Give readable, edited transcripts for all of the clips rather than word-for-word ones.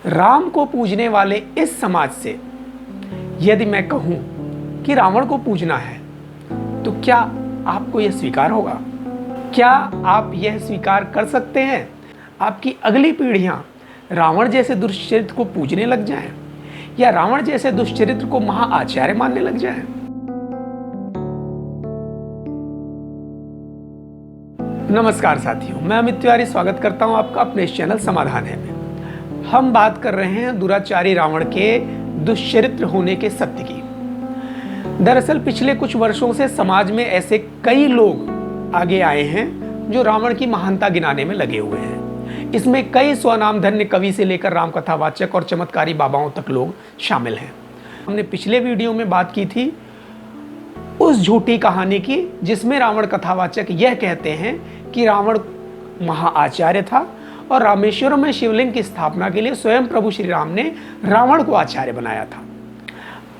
राम को पूजने वाले इस समाज से यदि मैं कहूं कि रावण को पूजना है तो क्या आपको यह स्वीकार होगा? क्या आप यह स्वीकार कर सकते हैं आपकी अगली पीढ़ियां रावण जैसे दुष्चरित्र को पूजने लग जाएं या रावण जैसे दुष्चरित्र को महाआचार्य मानने लग जाएं? नमस्कार साथियों, मैं अमित तिवारी स्वागत करता हूं आपका अपने इस चैनल समाधान है में। हम बात कर रहे हैं दुराचारी रावण के दुष्चरित्र होने के सत्य की। दरअसल पिछले कुछ वर्षों से समाज में ऐसे कई लोग आगे आए हैं जो रावण की महानता गिनाने में लगे हुए हैं। इसमें कई स्वनामधन्य कवि से लेकर रामकथावाचक और चमत्कारी बाबाओं तक लोग शामिल हैं। हमने पिछले वीडियो में बात की थी उस झूठी कहानी की जिसमें रावण कथावाचक यह कहते हैं कि रावण महाआचार्य था और रामेश्वरम में शिवलिंग की स्थापना के लिए स्वयं प्रभु श्री राम ने रावण को आचार्य बनाया था।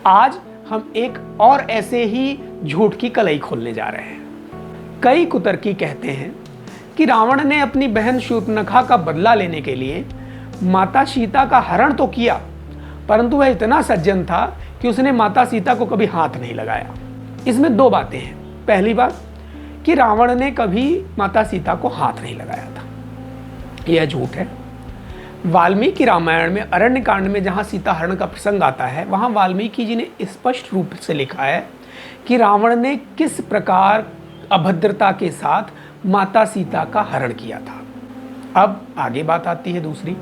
आज हम एक और ऐसे ही झूठ की कलई खोलने जा रहे हैं। कई कुतर्की कहते हैं कि रावण ने अपनी बहन शूर्पणखा का बदला लेने के लिए माता सीता का हरण तो किया, परंतु वह इतना सज्जन था कि उसने माता सीता को कभी हाथ नहीं लगाया। इसमें दो बातें हैं। पहली बात कि रावण ने कभी माता सीता को हाथ नहीं लगाया था, यह झूठ है। वाल्मीकि रामायण में अरण्य कांड में जहाँ सीता हरण का प्रसंग आता है, वहाँ वाल्मीकि जी ने स्पष्ट रूप से लिखा है कि रावण ने किस प्रकार अभद्रता के साथ माता सीता का हरण किया था। अब आगे बात आती है दूसरी।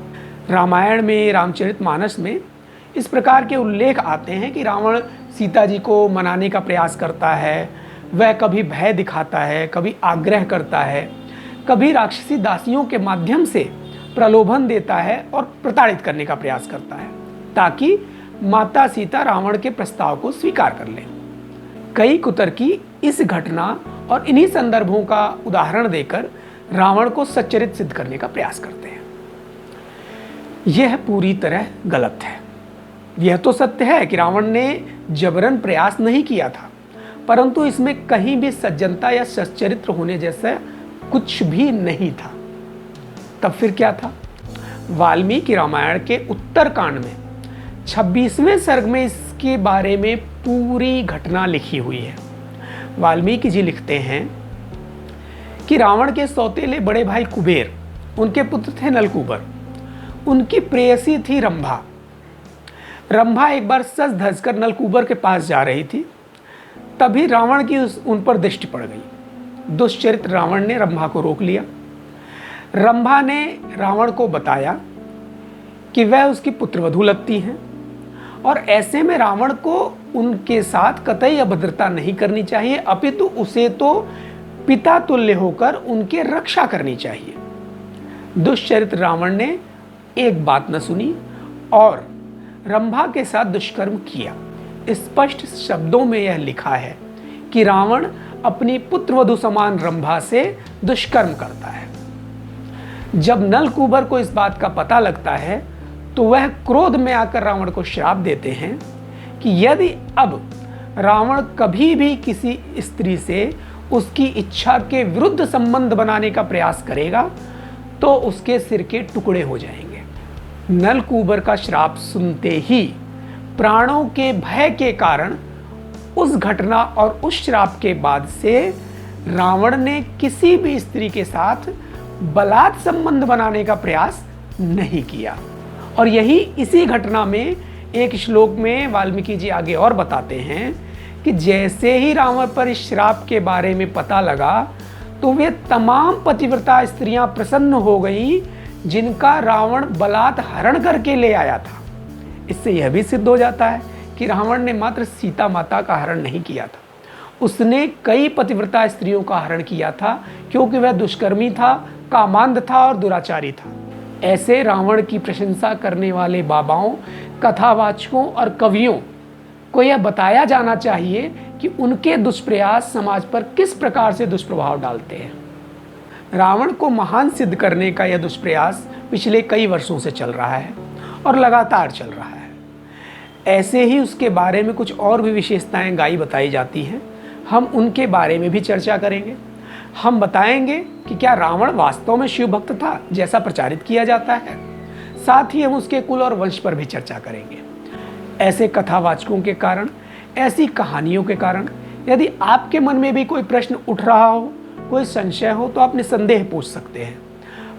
रामायण में, रामचरितमानस में इस प्रकार के उल्लेख आते हैं कि रावण सीता जी को मनाने का प्रयास करता है, वह कभी भय दिखाता है, कभी आग्रह करता है, कभी राक्षसी दासियों के माध्यम से प्रलोभन देता है और प्रताड़ित करने का प्रयास करता है ताकि माता सीता रावण के प्रस्ताव को स्वीकार कर लें। कई कुतर्की इस घटना और इन्हीं संदर्भों का उदाहरण देकर रावण को सच्चरित्र सिद्ध करने का प्रयास करते हैं। यह पूरी तरह गलत है। यह तो सत्य है कि रावण ने जबरन प्रयास नहीं किया था, परंतु इसमें कहीं भी सज्जनता या सच्चरित्र होने जैसा कुछ भी नहीं था। तब फिर क्या था? वाल्मीकि रामायण के उत्तरकांड में 26वें सर्ग में इसके बारे में पूरी घटना लिखी हुई है। वाल्मीकि जी लिखते हैं कि रावण के सौतेले बड़े भाई कुबेर, उनके पुत्र थे नलकूबर, उनकी प्रेयसी थी रंभा। रंभा एक बार सज धज कर नलकूबर के पास जा रही थी, तभी रावण की उन पर दृष्टि पड़ गई। दुष्चरित्र रावण ने रंभा को रोक लिया। रंभा ने रावण को बताया कि वह उसकी पुत्रवधू लगती हैं और ऐसे में रावण को उनके साथ कतई अभद्रता नहीं करनी चाहिए, अपितु उसे तो पिता तुल्य होकर उनके रक्षा करनी चाहिए। दुष्चरित्र रावण ने एक बात न सुनी और रंभा के साथ दुष्कर्म किया। स्पष्ट शब्दों में यह लिखा है कि रावण अपनी पुत्रवधू समान रंभा से दुष्कर्म करता है। जब नलकूबर को इस बात का पता लगता है तो वह क्रोध में आकर रावण को श्राप देते हैं कि यदि अब रावण कभी भी किसी स्त्री से उसकी इच्छा के विरुद्ध संबंध बनाने का प्रयास करेगा तो उसके सिर के टुकड़े हो जाएंगे। नलकूबर का श्राप सुनते ही प्राणों के भय के कारण उस घटना और उस श्राप के बाद से रावण ने किसी भी स्त्री के साथ बलात् संबंध बनाने का प्रयास नहीं किया। और यही इसी घटना में एक श्लोक में वाल्मीकि जी आगे और बताते हैं कि जैसे ही रावण पर इस श्राप के बारे में पता लगा तो वे तमाम पतिव्रता स्त्रियां प्रसन्न हो गई जिनका रावण बलात् हरण करके ले आया था। इससे यह भी सिद्ध हो जाता है कि रावण ने मात्र सीता माता का हरण नहीं किया था, उसने कई पतिव्रता स्त्रियों का हरण किया था क्योंकि वह दुष्कर्मी था, कामांध था और दुराचारी था। ऐसे रावण की प्रशंसा करने वाले बाबाओं, कथावाचकों और कवियों को यह बताया जाना चाहिए कि उनके दुष्प्रयास समाज पर किस प्रकार से दुष्प्रभाव डालते हैं। रावण को महान सिद्ध करने का यह दुष्प्रयास पिछले कई वर्षों से चल रहा है और लगातार चल रहा है। ऐसे ही उसके बारे में कुछ और भी विशेषताएं गाई बताई जाती हैं। हम उनके बारे में भी चर्चा करेंगे। हम बताएंगे कि क्या रावण वास्तव में शिव भक्त था जैसा प्रचारित किया जाता है। साथ ही हम उसके कुल और वंश पर भी चर्चा करेंगे। ऐसे कथावाचकों के कारण, ऐसी कहानियों के कारण यदि आपके मन में भी कोई प्रश्न उठ रहा हो, कोई संशय हो, तो आप निसंदेह पूछ सकते हैं।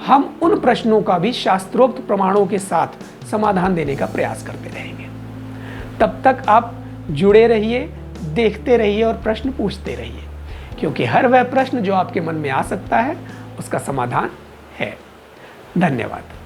हम उन प्रश्नों का भी शास्त्रोक्त प्रमाणों के साथ समाधान देने का प्रयास करते रहेंगे। तब तक आप जुड़े रहिए, देखते रहिए और प्रश्न पूछते रहिए, क्योंकि हर वह प्रश्न जो आपके मन में आ सकता है उसका समाधान है। धन्यवाद।